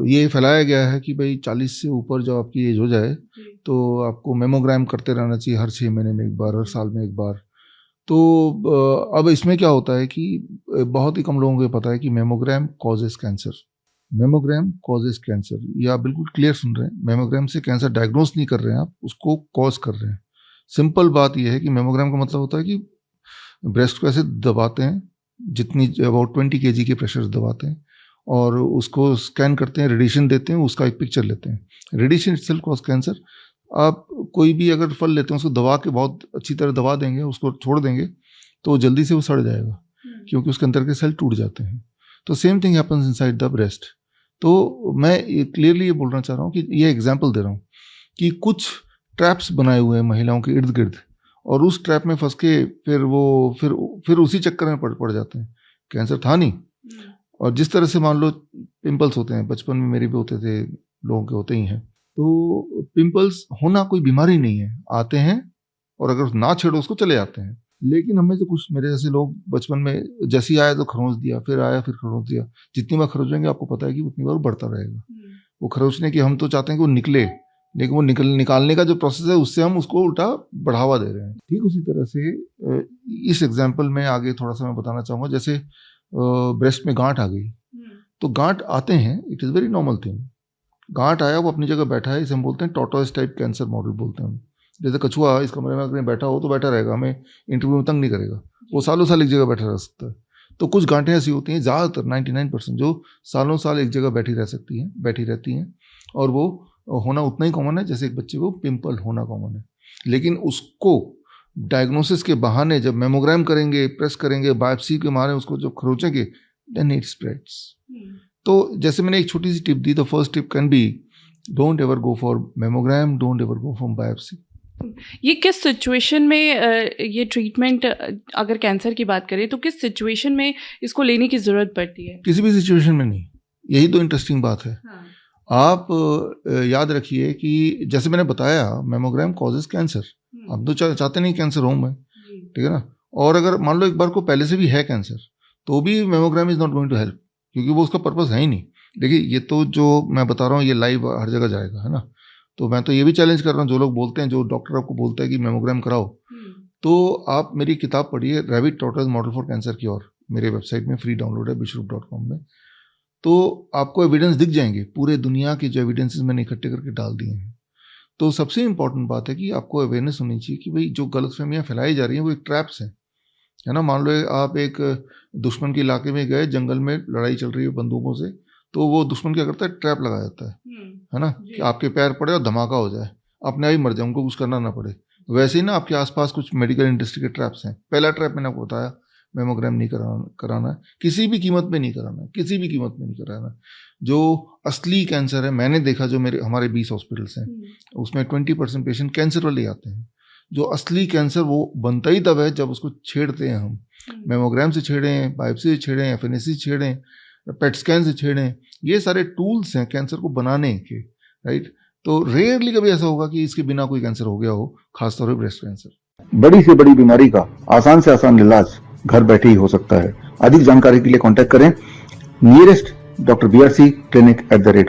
ये फैलाया गया है कि भाई 40 से ऊपर जब आपकी एज हो जाए तो आपको मेमोग्राम करते रहना चाहिए, हर 6 महीने में एक बार, हर साल में एक बार। तो अब इसमें क्या होता है कि बहुत ही कम लोगों को पता है कि mammogram causes cancer. Mammogram causes cancer, ये आप बिल्कुल क्लियर सुन रहे हैं। मेमोग्राम से कैंसर डायग्नोस नहीं कर रहे हैं आप, उसको कॉज कर रहे हैं। सिंपल बात यह है कि मेमोग्राम का मतलब होता है कि ब्रेस्ट को ऐसे दबाते हैं, जितनी अबाउट 20 kg के प्रेशर से दबाते हैं और उसको स्कैन करते हैं, रेडिएशन देते हैं, उसका एक पिक्चर लेते हैं। Radiation itself cause cancer. आप कोई भी अगर फल लेते हैं उसको दबा के बहुत अच्छी तरह दबा देंगे, उसको छोड़ देंगे तो जल्दी से वो सड़ जाएगा क्योंकि उसके अंदर के सेल टूट जाते हैं। तो same thing happens inside the breast. तो मैं क्लियरली ये बोलना चाह रहा हूँ कि ये एग्जाम्पल दे रहा हूँ कि कुछ ट्रैप्स बनाए हुए हैं महिलाओं के इर्द गिर्द और उस ट्रैप में फंस के फिर उसी चक्कर में पड़ जाते हैं। कैंसर था नहीं। और जिस तरह से मान लो पिंपल्स होते हैं, बचपन में मेरे भी होते थे, लोगों के होते ही हैं। तो पिंपल्स होना कोई बीमारी नहीं है, आते हैं और अगर ना छेड़ो उसको चले जाते हैं। लेकिन हमें से कुछ मेरे जैसे लोग बचपन में जैसे ही आया तो खरोंच दिया, फिर आया फिर खरोंच दिया। जितनी बार खरोचेंगे आपको पता है कि उतनी बार बढ़ता रहेगा। वो खरोचने की हम तो चाहते हैं कि वो निकले, लेकिन वो निकालने का जो प्रोसेस है उससे हम उसको उल्टा बढ़ावा दे रहे हैं। ठीक उसी तरह से इस एग्जाम्पल में आगे थोड़ा सा मैं बताना चाहूँगा। जैसे ब्रेस्ट में गांठ आ गई, तो गांठ आते हैं, it is very normal thing. गांठ आया, वो अपनी जगह बैठा है, इसे हम बोलते हैं टॉर्टोइस टाइप कैंसर मॉडल बोलते हैं हम। जैसे कछुआ इस कमरे में अगर बैठा हो तो बैठा रहेगा, हमें इंटरव्यू में तंग नहीं करेगा, वो सालों साल एक जगह बैठा रह सकता है। तो कुछ गांठें ऐसी होती हैं, ज़्यादातर 99% जो सालों साल एक जगह बैठी रहती हैं और वो होना उतना ही कॉमन है जैसे एक बच्चे को पिंपल होना कॉमन है। लेकिन उसको डायग्नोसिस के बहाने जब मेमोग्राम करेंगे, प्रेस करेंगे, बायोप्सी के मारे उसको जब खरोचेंगे, देन इट स्प्रेड्स। तो जैसे मैंने एक छोटी सी टिप दी, the first tip can be don't ever go for mammogram, don't ever go for biopsy. ये किस सिचुएशन में ये ट्रीटमेंट, अगर कैंसर की बात करें तो किस सिचुएशन में इसको लेने की ज़रूरत पड़ती है? किसी भी सिचुएशन में नहीं, यही तो इंटरेस्टिंग बात है। हाँ। आप याद रखिए कि जैसे मैंने बताया मेमोग्राम कॉजेज कैंसर। आप तो चाहते नहीं कैंसर हो मैं, ठीक है ना। और अगर मान लो एक बार को पहले से भी है कैंसर तो भी mammogram is not going to help, क्योंकि वो उसका पर्पस है ही नहीं। देखिए ये तो जो मैं बता रहा हूँ ये लाइव हर जगह जाएगा, है ना। तो मैं तो ये भी चैलेंज कर रहा हूँ, जो लोग बोलते हैं, जो डॉक्टर आपको बोलता है कि मेमोग्राम कराओ, तो आप मेरी किताब पढ़िए, rabbit tortoise model for cancer cure, मेरे वेबसाइट में फ्री डाउनलोड है bishrup.com में। तो आपको एविडेंस दिख जाएंगे, पूरे दुनिया के जो एविडेंसेस मैंने इकट्ठे करके डाल दिए हैं। तो सबसे इंपॉर्टेंट बात है कि आपको अवेयरनेस होनी चाहिए कि भाई जो गलतफहमियां फैलाई जा रही हैं वो एक ट्रैप्स हैं, है ना। मान लो आप एक दुश्मन के इलाके में गए, जंगल में लड़ाई चल रही है बंदूकों से, तो वो दुश्मन क्या करता है, ट्रैप लगा जाता है ना, कि आपके पैर पड़े और धमाका हो जाए, अपने आप ही मर जाए, उनको कुछ करना ना पड़े। वैसे ही ना आपके आसपास कुछ मेडिकल इंडस्ट्री के ट्रैप्स हैं। पहला ट्रैप मैंने आपको बताया, मेमोग्राम नहीं कराना है, किसी भी कीमत में नहीं कराना है, किसी भी कीमत में नहीं कराना। जो असली कैंसर है, मैंने देखा जो हमारे 20 हॉस्पिटल्स हैं उसमें 20% पेशेंट कैंसर वाले आते हैं। जो असली कैंसर वो बनता ही तब है जब उसको छेड़ते हैं हम, मेमोग्राम से छेड़ें, बायोप्सी से छेड़ें, एफएनएसी से छेड़ें, पेट स्कैन से छेड़ें। ये सारे टूल्स हैं कैंसर को बनाने के, राइट। तो रेयरली कभी ऐसा होगा कि इसके बिना कोई कैंसर हो गया हो, खासतौर पर ब्रेस्ट कैंसर। बड़ी से बड़ी बीमारी का आसान से आसान इलाज घर बैठे ही हो सकता है। अधिक जानकारी के लिए कांटेक्ट करें नियरेस्ट डॉक्टर BRC clinic @